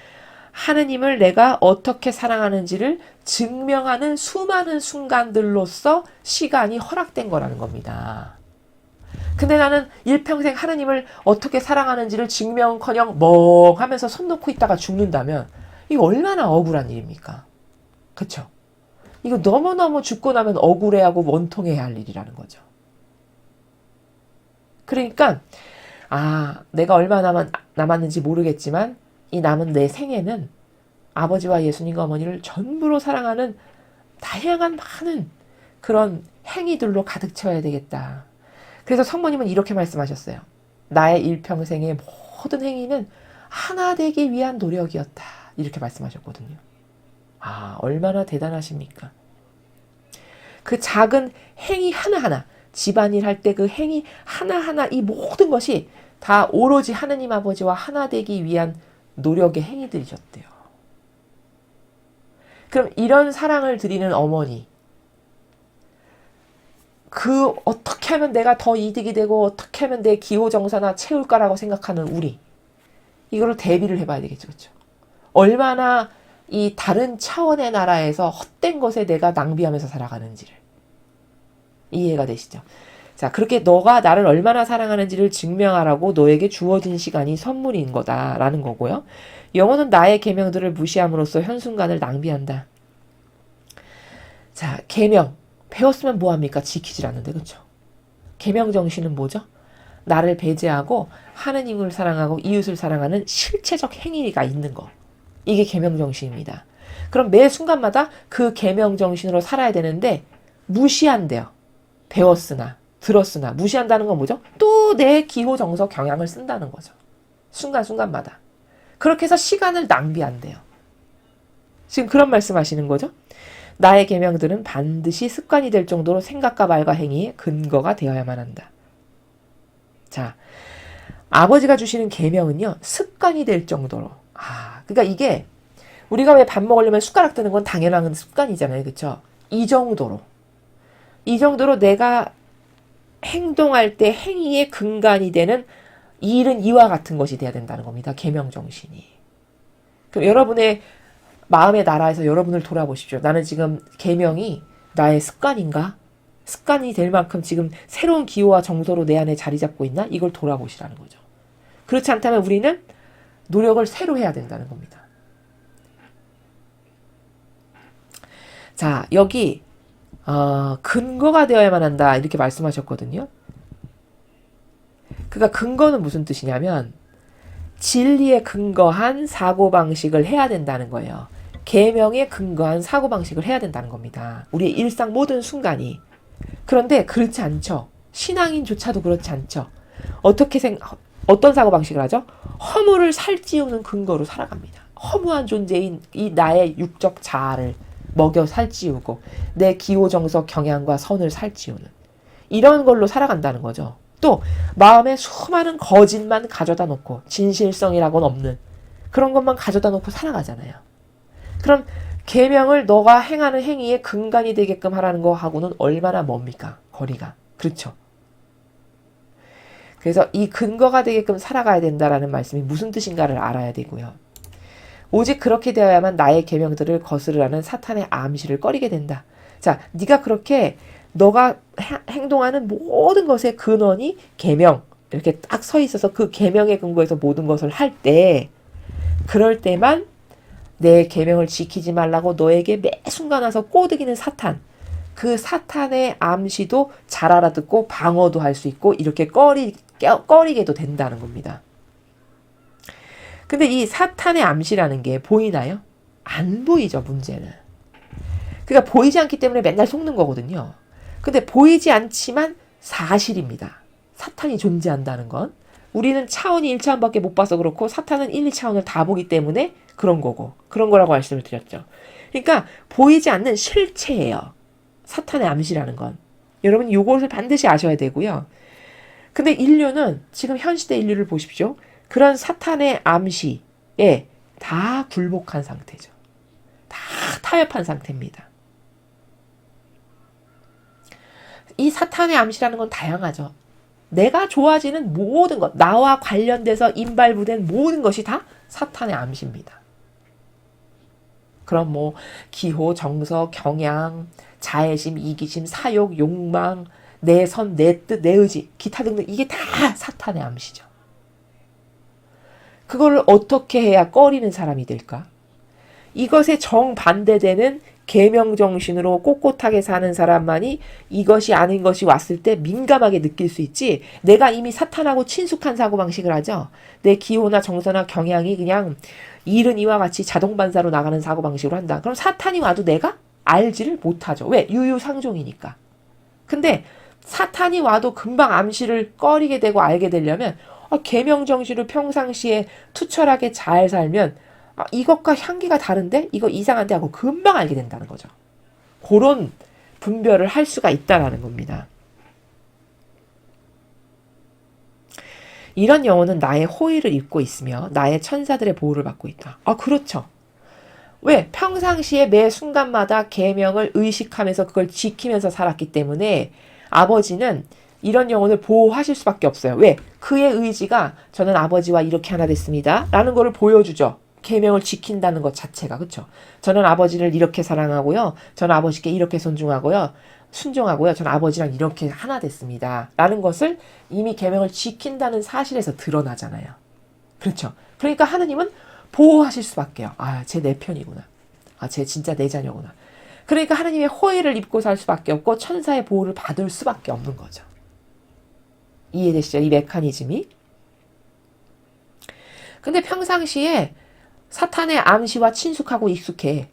하느님을 내가 어떻게 사랑하는지를 증명하는 수많은 순간들로서 시간이 허락된 거라는 겁니다. 근데 나는 일평생 하느님을 어떻게 사랑하는지를 증명커녕 멍하면서 손 놓고 있다가 죽는다면 이거 얼마나 억울한 일입니까? 그쵸? 이거 너무너무 죽고 나면 억울해하고 원통해야 할 일이라는 거죠. 그러니까 내가 얼마 남았는지 모르겠지만 이 남은 내 생애는 아버지와 예수님과 어머니를 전부로 사랑하는 다양한 많은 그런 행위들로 가득 채워야 되겠다. 그래서 성모님은 이렇게 말씀하셨어요. 나의 일평생의 모든 행위는 하나 되기 위한 노력이었다. 이렇게 말씀하셨거든요. 얼마나 대단하십니까? 그 작은 행위 하나하나, 집안일 할 때 그 행위 하나하나, 이 모든 것이 다 오로지 하느님 아버지와 하나 되기 위한 노력의 행위들이셨대요. 그럼 이런 사랑을 드리는 어머니, 어떻게 하면 내가 더 이득이 되고 어떻게 하면 내 기호정사나 채울까라고 생각하는 우리, 이거를 대비를 해봐야 되겠죠. 그렇죠? 얼마나 이 다른 차원의 나라에서 헛된 것에 내가 낭비하면서 살아가는지를 이해가 되시죠? 자, 그렇게 너가 나를 얼마나 사랑하는지를 증명하라고 너에게 주어진 시간이 선물인 거다라는 거고요. 영혼은 나의 계명들을 무시함으로써 현순간을 낭비한다. 자, 계명 배웠으면 뭐합니까? 지키질 않는데, 그렇죠? 계명 정신은 뭐죠? 나를 배제하고 하느님을 사랑하고 이웃을 사랑하는 실체적 행위가 있는 거. 이게 계명 정신입니다. 그럼 매 순간마다 그 계명 정신으로 살아야 되는데 무시한대요. 배웠으나 들었으나 무시한다는 건 뭐죠? 또 내 기호 정서 경향을 쓴다는 거죠. 순간순간마다. 그렇게 해서 시간을 낭비한대요. 지금 그런 말씀하시는 거죠? 나의 계명들은 반드시 습관이 될 정도로 생각과 말과 행위의 근거가 되어야만 한다. 자, 아버지가 주시는 계명은요, 습관이 될 정도로. 그러니까 이게 우리가 왜 밥 먹으려면 숟가락 드는 건 당연한 습관이잖아요. 그렇죠? 이 정도로 내가 행동할 때 행위의 근간이 되는 일은 이와 같은 것이 돼야 된다는 겁니다. 계명 정신이. 그럼 여러분의 마음의 나라에서 여러분을 돌아보십시오. 나는 지금 계명이 나의 습관인가? 습관이 될 만큼 지금 새로운 기호와 정서로 내 안에 자리 잡고 있나? 이걸 돌아보시라는 거죠. 그렇지 않다면 우리는 노력을 새로 해야 된다는 겁니다. 자, 여기 근거가 되어야만 한다 이렇게 말씀하셨거든요. 그러니까 근거는 무슨 뜻이냐면 진리에 근거한 사고방식을 해야 된다는 거예요. 계명에 근거한 사고방식을 해야 된다는 겁니다. 우리의 일상 모든 순간이. 그런데 그렇지 않죠. 신앙인조차도 그렇지 않죠. 어떤 사고방식을 하죠? 허물을 살찌우는 근거로 살아갑니다. 허무한 존재인 이 나의 육적 자아를 먹여 살찌우고 내 기호정서 경향과 선을 살찌우는 이런 걸로 살아간다는 거죠. 또 마음에 수많은 거짓만 가져다 놓고 진실성이라고는 없는 그런 것만 가져다 놓고 살아가잖아요. 그럼 계명을 너가 행하는 행위의 근간이 되게끔 하라는 거하고는 얼마나 멉니까? 거리가. 그렇죠. 그래서 이 근거가 되게끔 살아가야 된다라는 말씀이 무슨 뜻인가를 알아야 되고요. 오직 그렇게 되어야만 나의 계명들을 거스르라는 사탄의 암시를 꺼리게 된다. 자, 네가 그렇게 너가 행동하는 모든 것의 근원이 계명 이렇게 딱 서 있어서 그 계명에 근거해서 모든 것을 할 때 그럴 때만 내 계명을 지키지 말라고 너에게 매 순간 와서 꼬드기는 사탄, 그 사탄의 암시도 잘 알아듣고 방어도 할 수 있고 이렇게 꺼리게도 된다는 겁니다. 근데 이 사탄의 암시라는 게 보이나요? 안 보이죠, 문제는. 그러니까 보이지 않기 때문에 맨날 속는 거거든요. 근데 보이지 않지만 사실입니다. 사탄이 존재한다는 건. 우리는 차원이 1차원밖에 못 봐서 그렇고 사탄은 1, 2차원을 다 보기 때문에 그런 거고. 그런 거라고 말씀을 드렸죠. 그러니까 보이지 않는 실체예요. 사탄의 암시라는 건. 여러분 이것을 반드시 아셔야 되고요. 근데 인류는 지금 현 시대 인류를 보십시오. 그런 사탄의 암시에 다 굴복한 상태죠. 다 타협한 상태입니다. 이 사탄의 암시라는 건 다양하죠. 내가 좋아지는 모든 것, 나와 관련돼서 임발부된 모든 것이 다 사탄의 암시입니다. 그럼 뭐 기호, 정서, 경향, 자애심, 이기심, 사욕, 욕망, 내 선, 내 뜻, 내 의지, 기타 등등 이게 다 사탄의 암시죠. 그거를 어떻게 해야 꺼리는 사람이 될까? 이것에 정반대되는 계명정신으로 꼿꼿하게 사는 사람만이 이것이 아닌 것이 왔을 때 민감하게 느낄 수 있지, 내가 이미 사탄하고 친숙한 사고방식을 하죠. 내 기호나 정서나 경향이 그냥 일은 이와 같이 자동반사로 나가는 사고방식으로 한다. 그럼 사탄이 와도 내가 알지를 못하죠. 왜? 유유상종이니까. 근데 사탄이 와도 금방 암시를 꺼리게 되고 알게 되려면 계명 정신을 평상시에 투철하게 잘 살면 이것과 향기가 다른데? 이거 이상한데? 하고 금방 알게 된다는 거죠. 그런 분별을 할 수가 있다라는 겁니다. 이런 영혼은 나의 호의를 입고 있으며 나의 천사들의 보호를 받고 있다. 그렇죠. 왜? 평상시에 매 순간마다 계명을 의식하면서 그걸 지키면서 살았기 때문에 아버지는 이런 영혼을 보호하실 수밖에 없어요. 왜? 그의 의지가 저는 아버지와 이렇게 하나 됐습니다 라는 거를 보여주죠. 계명을 지킨다는 것 자체가. 그렇죠? 저는 아버지를 이렇게 사랑하고요. 저는 아버지께 이렇게 순종하고요. 저는 아버지랑 이렇게 하나 됐습니다 라는 것을 이미 계명을 지킨다는 사실에서 드러나잖아요. 그렇죠? 그러니까 하느님은 보호하실 수밖에요. 쟤 내 편이구나. 쟤 진짜 내 자녀구나. 그러니까 하느님의 호의를 입고 살 수밖에 없고 천사의 보호를 받을 수밖에 없는 거죠. 이해되시죠? 이 메커니즘이. 근데 평상시에 사탄의 암시와 친숙하고 익숙해.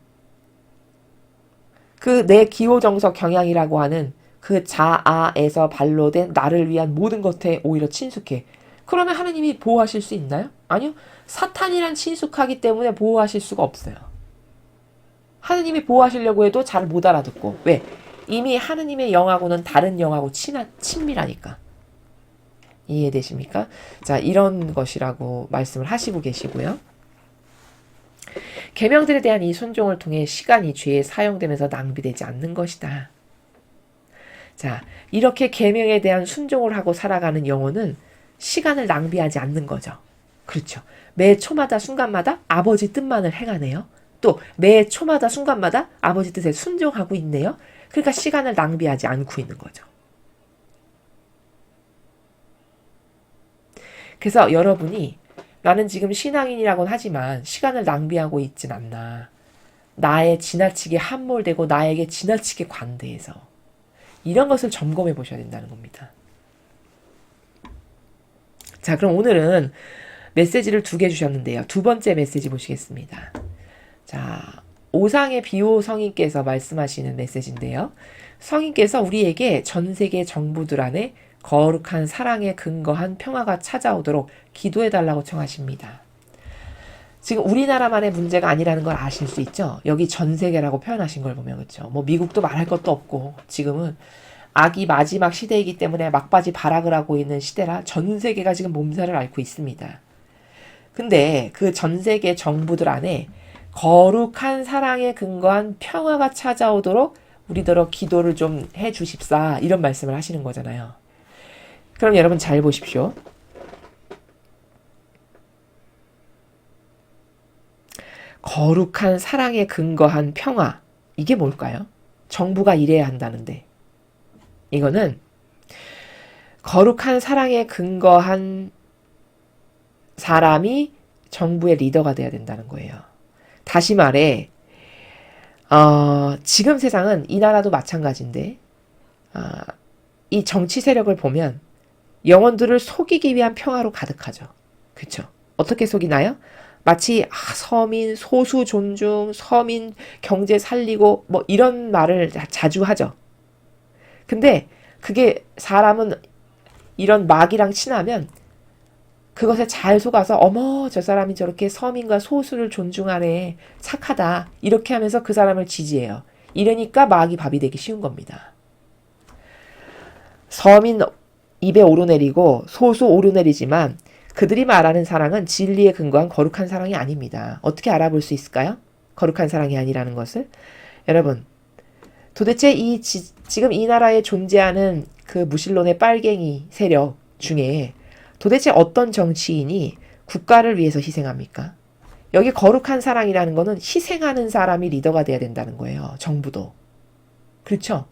그 내 기호정석 경향이라고 하는 그 자아에서 발로된 나를 위한 모든 것에 오히려 친숙해. 그러면 하느님이 보호하실 수 있나요? 아니요. 사탄이란 친숙하기 때문에 보호하실 수가 없어요. 하느님이 보호하시려고 해도 잘 못 알아듣고. 왜? 이미 하느님의 영하고는 다른 영하고 친밀하니까. 이해되십니까? 자, 이런 것이라고 말씀을 하시고 계시고요. 계명들에 대한 이 순종을 통해 시간이 죄에 사용되면서 낭비되지 않는 것이다. 자, 이렇게 계명에 대한 순종을 하고 살아가는 영혼은 시간을 낭비하지 않는 거죠. 그렇죠. 매 초마다 순간마다 아버지 뜻만을 행하네요. 또 매 초마다 순간마다 아버지 뜻에 순종하고 있네요. 그러니까 시간을 낭비하지 않고 있는 거죠. 그래서 여러분이 나는 지금 신앙인이라고는 하지만 시간을 낭비하고 있진 않나. 나의 지나치게 함몰되고 나에게 지나치게 관대해서 이런 것을 점검해 보셔야 된다는 겁니다. 자, 그럼 오늘은 메시지를 2개 주셨는데요. 두 번째 메시지 보시겠습니다. 자, 오상의 비호 성인께서 말씀하시는 메시지인데요. 성인께서 우리에게 전 세계 정부들 안에 거룩한 사랑에 근거한 평화가 찾아오도록 기도해달라고 청하십니다. 지금 우리나라만의 문제가 아니라는 걸 아실 수 있죠. 여기 전 세계라고 표현하신 걸 보면. 그렇죠. 뭐 미국도 말할 것도 없고 지금은 악이 마지막 시대이기 때문에 막바지 발악을 하고 있는 시대라 전 세계가 지금 몸살을 앓고 있습니다. 근데 그 전 세계 정부들 안에 거룩한 사랑에 근거한 평화가 찾아오도록 우리더러 기도를 좀 해주십사 이런 말씀을 하시는 거잖아요. 그럼 여러분 잘 보십시오. 거룩한 사랑에 근거한 평화. 이게 뭘까요? 정부가 이래야 한다는데. 이거는 거룩한 사랑에 근거한 사람이 정부의 리더가 돼야 된다는 거예요. 다시 말해 지금 세상은 이 나라도 마찬가지인데 이 정치 세력을 보면 영혼들을 속이기 위한 평화로 가득하죠. 그렇죠? 어떻게 속이나요? 마치 서민, 소수 존중, 서민 경제 살리고 뭐 이런 말을 자주 하죠. 근데 그게 사람은 이런 막이랑 친하면 그것에 잘 속아서 어머 저 사람이 저렇게 서민과 소수를 존중하네 착하다 이렇게 하면서 그 사람을 지지해요. 이러니까 막이 밥이 되기 쉬운 겁니다. 서민 입에 오르내리고 소수 오르내리지만 그들이 말하는 사랑은 진리에 근거한 거룩한 사랑이 아닙니다. 어떻게 알아볼 수 있을까요? 거룩한 사랑이 아니라는 것을. 여러분 도대체 지금 이 나라에 존재하는 그 무신론의 빨갱이 세력 중에 도대체 어떤 정치인이 국가를 위해서 희생합니까? 여기 거룩한 사랑이라는 거는 희생하는 사람이 리더가 돼야 된다는 거예요. 정부도. 그렇죠?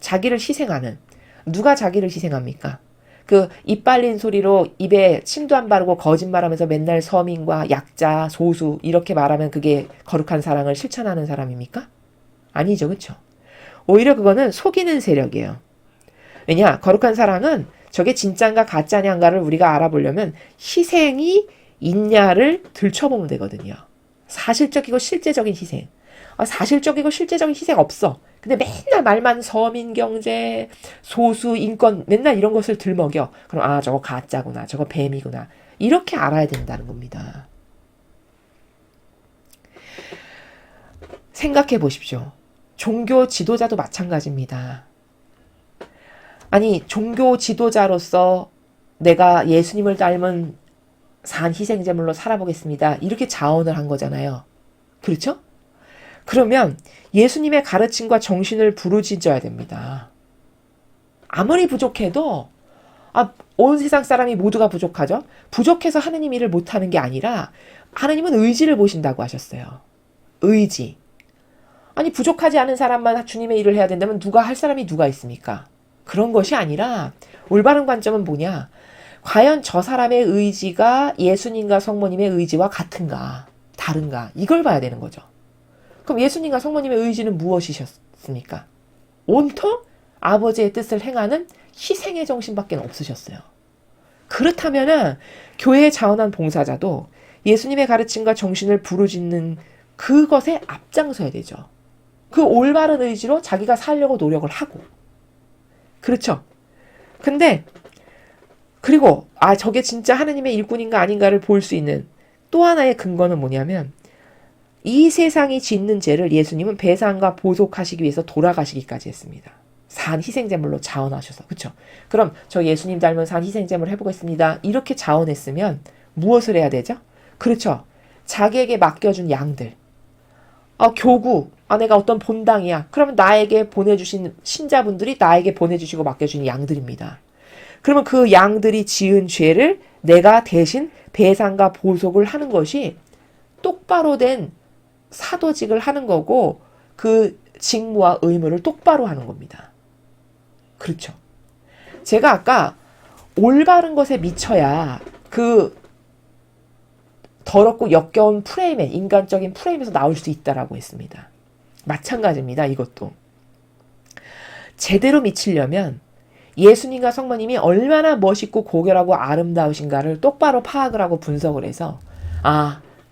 자기를 희생하는. 누가 자기를 희생합니까? 그 입 빨린 소리로 입에 침도 안 바르고 거짓말하면서 맨날 서민과 약자, 소수 이렇게 말하면 그게 거룩한 사랑을 실천하는 사람입니까? 아니죠. 그렇죠? 오히려 그거는 속이는 세력이에요. 왜냐? 거룩한 사랑은 저게 진짠가 가짜냐인가를 우리가 알아보려면 희생이 있냐를 들춰보면 되거든요. 사실적이고 실제적인 희생. 사실적이고 실제적인 희생 없어. 근데 맨날 말만 서민 경제, 소수 인권 맨날 이런 것을 들먹여. 그럼 아 저거 가짜구나. 저거 뱀이구나. 이렇게 알아야 된다는 겁니다. 생각해 보십시오. 종교 지도자도 마찬가지입니다. 아니 종교 지도자로서 내가 예수님을 닮은 산 희생제물로 살아보겠습니다. 이렇게 자원을 한 거잖아요. 그렇죠? 그러면 예수님의 가르침과 정신을 부르짖어야 됩니다. 아무리 부족해도 온 세상 사람이 모두가 부족하죠. 부족해서 하느님 일을 못하는 게 아니라 하느님은 의지를 보신다고 하셨어요. 의지. 아니 부족하지 않은 사람만 주님의 일을 해야 된다면 할 사람이 누가 있습니까? 그런 것이 아니라 올바른 관점은 뭐냐? 과연 저 사람의 의지가 예수님과 성모님의 의지와 같은가? 다른가? 이걸 봐야 되는 거죠. 그럼 예수님과 성모님의 의지는 무엇이셨습니까? 온통 아버지의 뜻을 행하는 희생의 정신밖에 없으셨어요. 그렇다면은 교회에 자원한 봉사자도 예수님의 가르침과 정신을 부르짖는 그것에 앞장서야 되죠. 그 올바른 의지로 자기가 살려고 노력을 하고. 그렇죠. 근데 그리고 저게 진짜 하느님의 일꾼인가 아닌가를 볼 수 있는 또 하나의 근거는 뭐냐면 이 세상이 짓는 죄를 예수님은 배상과 보속하시기 위해서 돌아가시기까지 했습니다. 산 희생제물로 자원하셔서. 그렇죠. 그럼 저 예수님 닮은 산 희생제물 해보겠습니다. 이렇게 자원했으면 무엇을 해야 되죠? 그렇죠. 자기에게 맡겨준 양들. 교구. 내가 어떤 본당이야. 그러면 나에게 보내주신 신자분들이 나에게 보내주시고 맡겨주신 양들입니다. 그러면 그 양들이 지은 죄를 내가 대신 배상과 보속을 하는 것이 똑바로 된 사도직을 하는 거고 그 직무와 의무를 똑바로 하는 겁니다. 그렇죠. 제가 아까 올바른 것에 미쳐야 그 더럽고 역겨운 프레임에 인간적인 프레임에서 나올 수 있다라고 했습니다. 마찬가지입니다. 이것도. 제대로 미치려면 예수님과 성모님이 얼마나 멋있고 고결하고 아름다우신가를 똑바로 파악을 하고 분석을 해서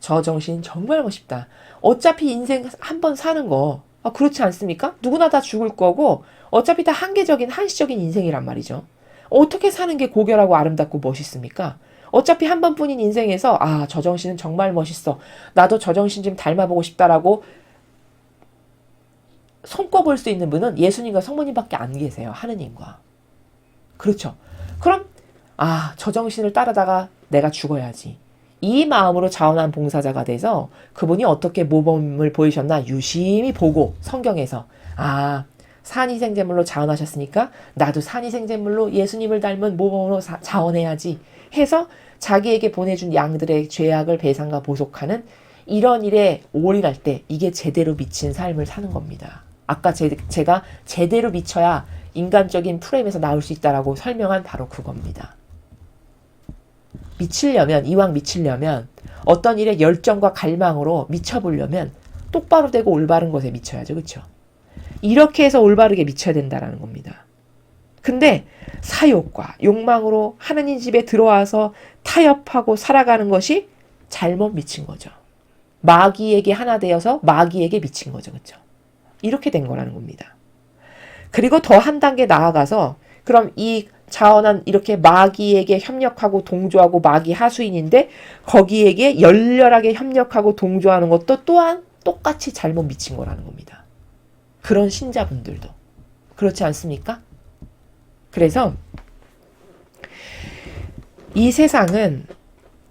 저 정신 정말 멋있다. 어차피 인생 한 번 사는 거 그렇지 않습니까? 누구나 다 죽을 거고 어차피 다 한시적인 인생이란 말이죠. 어떻게 사는 게 고결하고 아름답고 멋있습니까? 어차피 한 번뿐인 인생에서 저 정신은 정말 멋있어. 나도 저 정신 좀 닮아보고 싶다라고 손꼽을 수 있는 분은 예수님과 성모님밖에 안 계세요. 하느님과. 그렇죠. 그럼 저 정신을 따르다가 내가 죽어야지. 이 마음으로 자원한 봉사자가 돼서 그분이 어떻게 모범을 보이셨나 유심히 보고 성경에서 산희생제물로 자원하셨으니까 나도 산희생제물로 예수님을 닮은 모범으로 자원해야지 해서 자기에게 보내준 양들의 죄악을 배상과 보속하는 이런 일에 올인할 때 이게 제대로 미친 삶을 사는 겁니다. 아까 제가 제대로 미쳐야 인간적인 프레임에서 나올 수 있다라고 설명한 바로 그겁니다. 이왕 미치려면 어떤 일에 열정과 갈망으로 미쳐보려면 똑바로 되고 올바른 것에 미쳐야죠. 그렇죠? 이렇게 해서 올바르게 미쳐야 된다라는 겁니다. 근데 사욕과 욕망으로 하느님 집에 들어와서 타협하고 살아가는 것이 잘못 미친 거죠. 마귀에게 하나 되어서 마귀에게 미친 거죠. 그렇죠? 이렇게 된 거라는 겁니다. 그리고 더 한 단계 나아가서 그럼 이 자원한 이렇게 마귀에게 협력하고 동조하고 마귀 하수인인데 거기에게 열렬하게 협력하고 동조하는 것도 또한 똑같이 잘못 미친 거라는 겁니다. 그런 신자분들도. 그렇지 않습니까? 그래서 이 세상은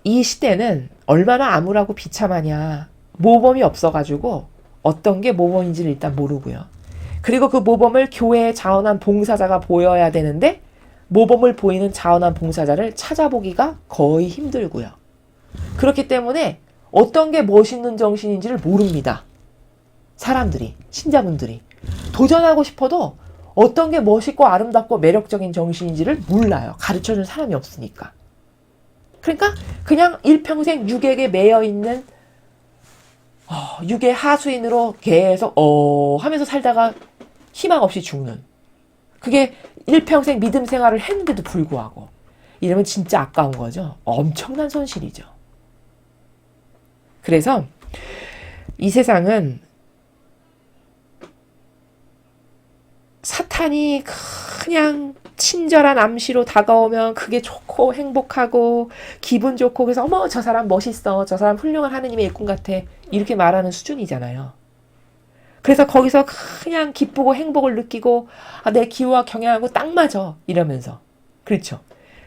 이 시대는 얼마나 암울하고 비참하냐. 모범이 없어가지고 어떤 게 모범인지를 일단 모르고요. 그리고 그 모범을 교회에 자원한 봉사자가 보여야 되는데 모범을 보이는 자원한 봉사자를 찾아보기가 거의 힘들고요. 그렇기 때문에 어떤 게 멋있는 정신인지를 모릅니다. 사람들이, 신자분들이. 도전하고 싶어도 어떤 게 멋있고 아름답고 매력적인 정신인지를 몰라요. 가르쳐줄 사람이 없으니까. 그러니까 그냥 일평생 육에게 매여있는 육의 하수인으로 계속 하면서 살다가 희망 없이 죽는. 그게 일평생 믿음 생활을 했는데도 불구하고 이러면 진짜 아까운 거죠. 엄청난 손실이죠. 그래서 이 세상은 사탄이 그냥 친절한 암시로 다가오면 그게 좋고 행복하고 기분 좋고 그래서 어머 저 사람 멋있어. 저 사람 훌륭한 하느님의 일꾼 같아. 이렇게 말하는 수준이잖아요. 그래서 거기서 그냥 기쁘고 행복을 느끼고 아, 내 기호와 경향하고 딱 맞아. 이러면서. 그렇죠.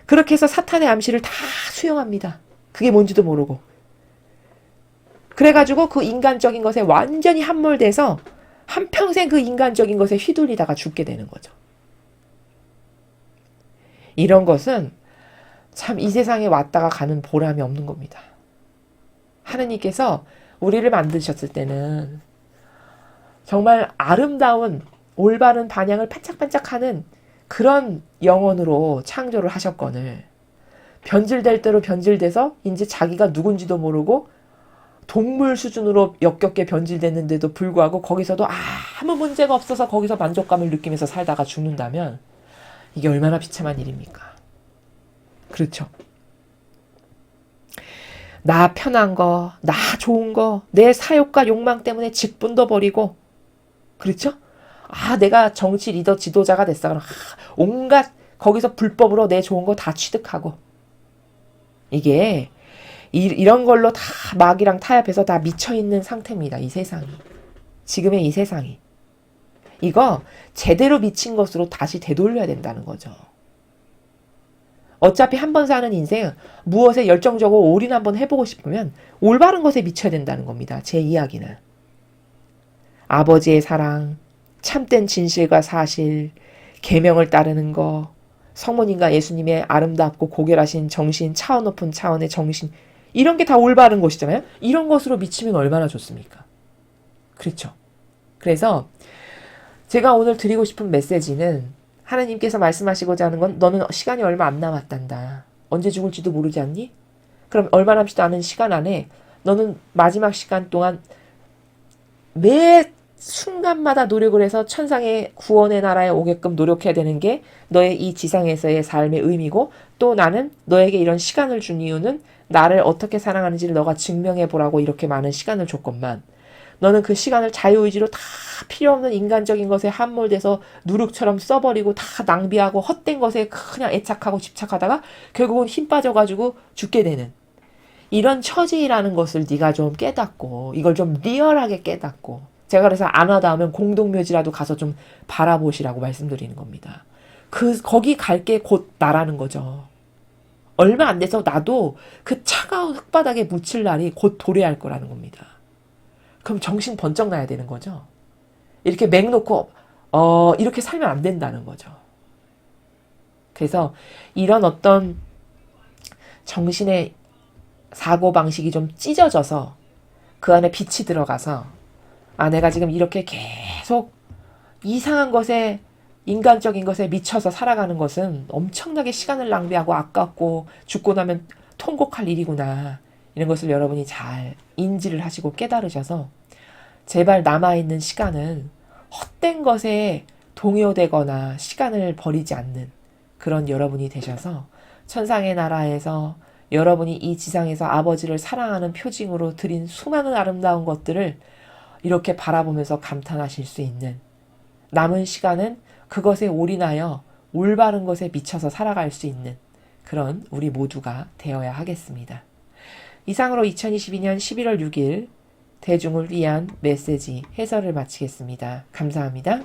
그렇게 해서 사탄의 암시를 다 수용합니다. 그게 뭔지도 모르고. 그래가지고 그 인간적인 것에 완전히 함몰돼서 한평생 그 인간적인 것에 휘둘리다가 죽게 되는 거죠. 이런 것은 참 이 세상에 왔다가 가는 보람이 없는 겁니다. 하느님께서 우리를 만드셨을 때는 정말 아름다운 올바른 반향을 반짝반짝하는 그런 영혼으로 창조를 하셨거늘 변질될 대로 변질돼서 이제 자기가 누군지도 모르고 동물 수준으로 역겹게 변질됐는데도 불구하고 거기서도 아무 문제가 없어서 거기서 만족감을 느끼면서 살다가 죽는다면 이게 얼마나 비참한 일입니까? 그렇죠. 나 편한 거, 나 좋은 거, 내 사욕과 욕망 때문에 직분도 버리고 그렇죠? 내가 정치 리더 지도자가 됐어. 그럼 온갖 거기서 불법으로 내 좋은 거 다 취득하고 이게 이런 걸로 다 마귀랑 타협해서 다 미쳐있는 상태입니다. 이 세상이. 지금의 이 세상이. 이거 제대로 미친 것으로 다시 되돌려야 된다는 거죠. 어차피 한 번 사는 인생 무엇에 열정적으로 올인 한번 해보고 싶으면 올바른 것에 미쳐야 된다는 겁니다. 제 이야기는. 아버지의 사랑, 참된 진실과 사실, 계명을 따르는 거, 성모님과 예수님의 아름답고 고결하신 정신, 차원 높은 차원의 정신 이런 게 다 올바른 것이잖아요. 이런 것으로 미치면 얼마나 좋습니까? 그렇죠. 그래서 제가 오늘 드리고 싶은 메시지는 하나님께서 말씀하시고자 하는 건 너는 시간이 얼마 안 남았단다. 언제 죽을지도 모르지 않니? 그럼 얼마 남지도 않은 시간 안에 너는 마지막 시간 동안 매 순간마다 노력을 해서 천상의 구원의 나라에 오게끔 노력해야 되는 게 너의 이 지상에서의 삶의 의미고 또 나는 너에게 이런 시간을 준 이유는 나를 어떻게 사랑하는지를 너가 증명해 보라고 이렇게 많은 시간을 줬건만 너는 그 시간을 자유의지로 다 필요 없는 인간적인 것에 함몰돼서 누룩처럼 써버리고 다 낭비하고 헛된 것에 그냥 애착하고 집착하다가 결국은 힘 빠져가지고 죽게 되는 이런 처지라는 것을 네가 좀 깨닫고 이걸 좀 리얼하게 깨닫고 제가 그래서 안 하다 하면 공동묘지라도 가서 좀 바라보시라고 말씀드리는 겁니다. 거기 갈 게 곧 나라는 거죠. 얼마 안 돼서 나도 그 차가운 흙바닥에 묻힐 날이 곧 도래할 거라는 겁니다. 그럼 정신 번쩍 나야 되는 거죠. 이렇게 맹 놓고 이렇게 살면 안 된다는 거죠. 그래서 이런 어떤 정신의 사고방식이 좀 찢어져서 그 안에 빛이 들어가서 내가 지금 이렇게 계속 이상한 것에 인간적인 것에 미쳐서 살아가는 것은 엄청나게 시간을 낭비하고 아깝고 죽고 나면 통곡할 일이구나. 이런 것을 여러분이 잘 인지를 하시고 깨달으셔서 제발 남아있는 시간은 헛된 것에 동요되거나 시간을 버리지 않는 그런 여러분이 되셔서 천상의 나라에서 여러분이 이 지상에서 아버지를 사랑하는 표징으로 드린 수많은 아름다운 것들을 이렇게 바라보면서 감탄하실 수 있는 남은 시간은 그것에 올인하여 올바른 것에 미쳐서 살아갈 수 있는 그런 우리 모두가 되어야 하겠습니다. 이상으로 2022년 11월 6일 대중을 위한 메시지 해설을 마치겠습니다. 감사합니다.